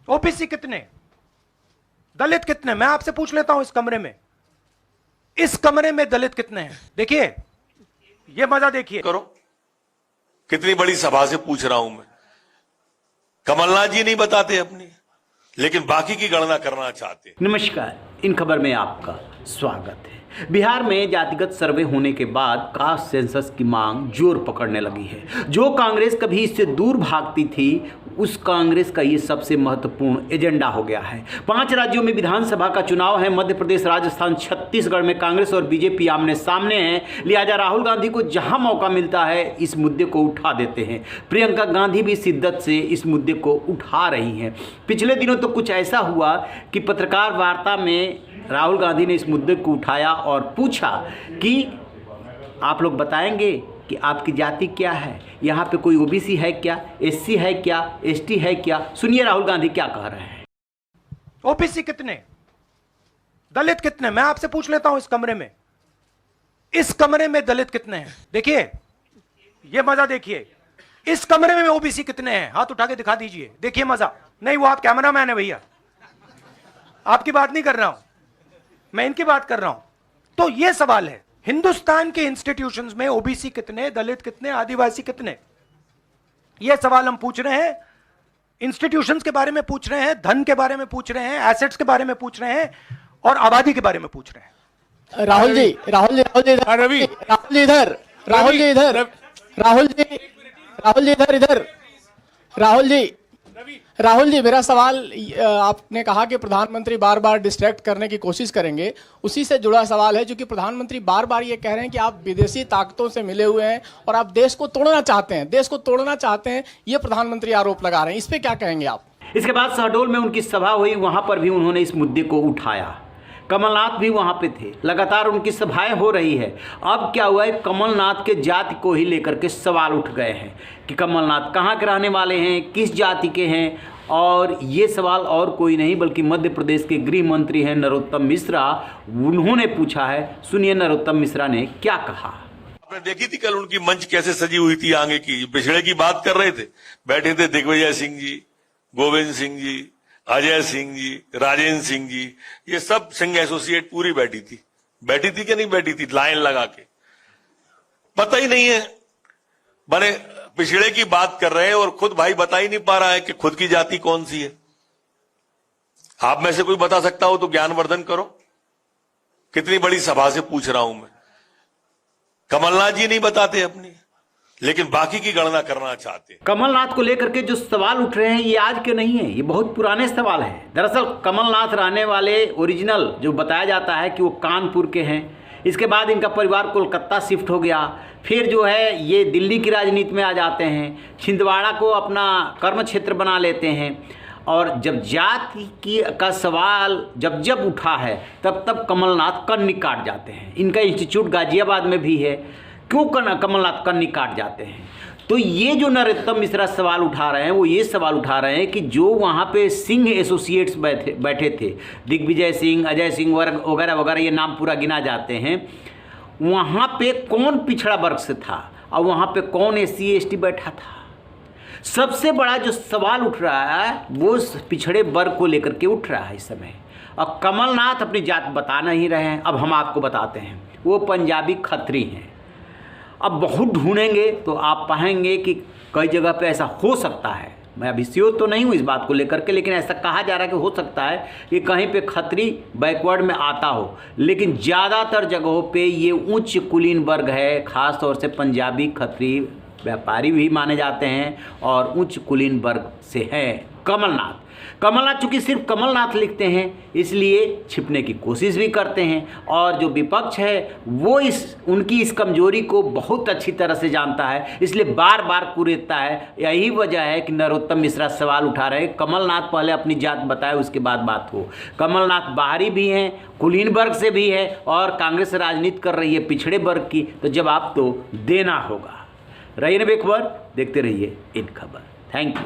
OBC कितने, दलित कितने, मैं आपसे पूछ लेता हूं इस कमरे में दलित कितने हैं? देखिए, ये मजा देखिए। करो, कितनी बड़ी सभा से पूछ रहा हूं मैं। कमलनाथ जी नहीं बताते अपनी, लेकिन बाकी की गणना करना चाहते। नमस्कार, इन खबर में आपका स्वागत है। बिहार में जातिगत सर्वे होने के बाद कास्ट सेंसस की मांग जोर पकड़ने लगी है। जो कांग्रेस कभी इससे दूर भागती थी, उस कांग्रेस का ये सबसे महत्वपूर्ण एजेंडा हो गया है। 5 राज्यों में विधानसभा का चुनाव है। मध्य प्रदेश, राजस्थान, छत्तीसगढ़ में कांग्रेस और बीजेपी आमने सामने हैं। लिहाजा राहुल गांधी को जहां मौका मिलता है इस मुद्दे को उठा देते हैं। प्रियंका गांधी भी शिद्दत से इस मुद्दे को उठा रही हैं। पिछले दिनों तो कुछ ऐसा हुआ कि पत्रकार वार्ता में राहुल गांधी ने इस मुद्दे को उठाया और पूछा कि आप लोग बताएंगे कि आपकी जाति क्या है, यहाँ पे कोई ओबीसी है क्या, एससी है क्या, एसटी है क्या। सुनिए राहुल गांधी क्या कह रहे हैं। ओबीसी कितने, दलित कितने, मैं आपसे पूछ लेता हूं इस कमरे में दलित कितने हैं? देखिए, ये मजा देखिए। इस कमरे में ओबीसी कितने हैं? हाथ उठा के दिखा दीजिए। देखिए मजा। नहीं, वो आप कैमरामैन है भैया, आपकी बात नहीं कर रहा हूं मैं, इनकी बात कर रहा हूं। तो ये सवाल है, हिंदुस्तान के इंस्टीट्यूशंस में ओबीसी कितने, दलित कितने, आदिवासी कितने? ये सवाल हम पूछ रहे हैं। इंस्टीट्यूशंस के बारे में पूछ रहे हैं, धन के बारे में पूछ रहे हैं, एसेट्स के बारे में पूछ रहे हैं और आबादी के बारे में पूछ रहे हैं। राहुल जी इधर, राहुल जी मेरा सवाल, आपने कहा कि प्रधानमंत्री बार बार डिस्ट्रैक्ट करने की कोशिश करेंगे, उसी से जुड़ा सवाल है। जो कि प्रधानमंत्री बार बार ये कह रहे हैं कि आप विदेशी ताकतों से मिले हुए हैं और आप देश को तोड़ना चाहते हैं, ये प्रधानमंत्री आरोप लगा रहे हैं। इस पे क्या कहेंगे आप? इसके बाद शहडोल में उनकी सभा हुई, वहां पर भी उन्होंने इस मुद्दे को उठाया। कमलनाथ भी वहां पे थे, लगातार उनकी सभाएं हो रही है। अब क्या हुआ है, कमलनाथ के जाति को ही लेकर के सवाल उठ गए हैं कि कमलनाथ कहाँ के रहने वाले हैं, किस जाति के हैं। और ये सवाल और कोई नहीं बल्कि मध्य प्रदेश के गृह मंत्री हैं नरोत्तम मिश्रा, उन्होंने पूछा है। सुनिए नरोत्तम मिश्रा ने क्या कहा। आपने देखी थी कल उनकी मंच कैसे सजी हुई थी आगे की, पिछड़े की बात कर रहे थे। बैठे थे दिग्विजय सिंह जी, गोविंद सिंह जी, अजय सिंह जी, राजेंद्र सिंह जी, ये सब सिंह एसोसिएट पूरी बैठी थी कि नहीं बैठी थी, लाइन लगा के। पता ही नहीं है, बने पिछड़े की बात कर रहे हैं और खुद भाई बता ही नहीं पा रहा है कि खुद की जाति कौन सी है। आप में से कोई बता सकता हो तो ज्ञानवर्धन करो। कितनी बड़ी सभा से पूछ रहा हूं मैं। कमलनाथ जी नहीं बताते अपनी, लेकिन बाकी की गणना करना चाहते हैं। कमलनाथ को लेकर के जो सवाल उठ रहे हैं ये आज के नहीं है, ये बहुत पुराने सवाल हैं। दरअसल कमलनाथ रहने वाले ओरिजिनल जो बताया जाता है कि वो कानपुर के हैं। इसके बाद इनका परिवार कोलकाता शिफ्ट हो गया, फिर जो है ये दिल्ली की राजनीति में आ जाते हैं, छिंदवाड़ा को अपना कर्म क्षेत्र बना लेते हैं। और जब जाति की का सवाल जब उठा है तब कमलनाथ कन्नी काट जाते हैं। इनका इंस्टीट्यूट गाजियाबाद में भी है। क्यों कमलनाथ कन्नी काट जाते हैं? तो ये जो नरोत्तम मिश्रा सवाल उठा रहे हैं वो ये सवाल उठा रहे हैं कि जो वहाँ पे सिंह एसोसिएट्स बैठे थे, दिग्विजय सिंह, अजय सिंह वगैरह वगैरह, ये नाम पूरा गिना जाते हैं, वहाँ पे कौन पिछड़ा वर्ग से था और वहाँ पे कौन एससी एसटी बैठा था। सबसे बड़ा जो सवाल उठ रहा है वो पिछड़े वर्ग को लेकर के उठ रहा है इस समय। और कमलनाथ अपनी जात बता नहीं रहे हैं। अब हम आपको बताते हैं, वो पंजाबी खत्री हैं। अब बहुत ढूंढेंगे तो आप पाएंगे कि कई जगह पे ऐसा हो सकता है। मैं अभी श्योर तो नहीं हूँ इस बात को लेकर के, लेकिन ऐसा कहा जा रहा है कि हो सकता है कि कहीं पे खत्री बैकवर्ड में आता हो। लेकिन ज़्यादातर जगहों पे ये उच्च कुलीन वर्ग है, ख़ास तौर से पंजाबी खत्री व्यापारी भी माने जाते हैं और उच्च कुलीन वर्ग से है कमलनाथ। चूँकि सिर्फ कमलनाथ लिखते हैं इसलिए छिपने की कोशिश भी करते हैं। और जो विपक्ष है वो उनकी इस कमजोरी को बहुत अच्छी तरह से जानता है, इसलिए बार बार कुरेदता है। यही वजह है कि नरोत्तम मिश्रा सवाल उठा रहे हैं। कमलनाथ पहले अपनी जात बताए, उसके बाद बात हो। कमलनाथ बाहरी भी हैं, कुलीन वर्ग से भी है और कांग्रेस राजनीति कर रही है पिछड़े वर्ग की, तो जवाब तो देना होगा। रहिए बेखबर, देखते रहिए इन खबर। Thank you.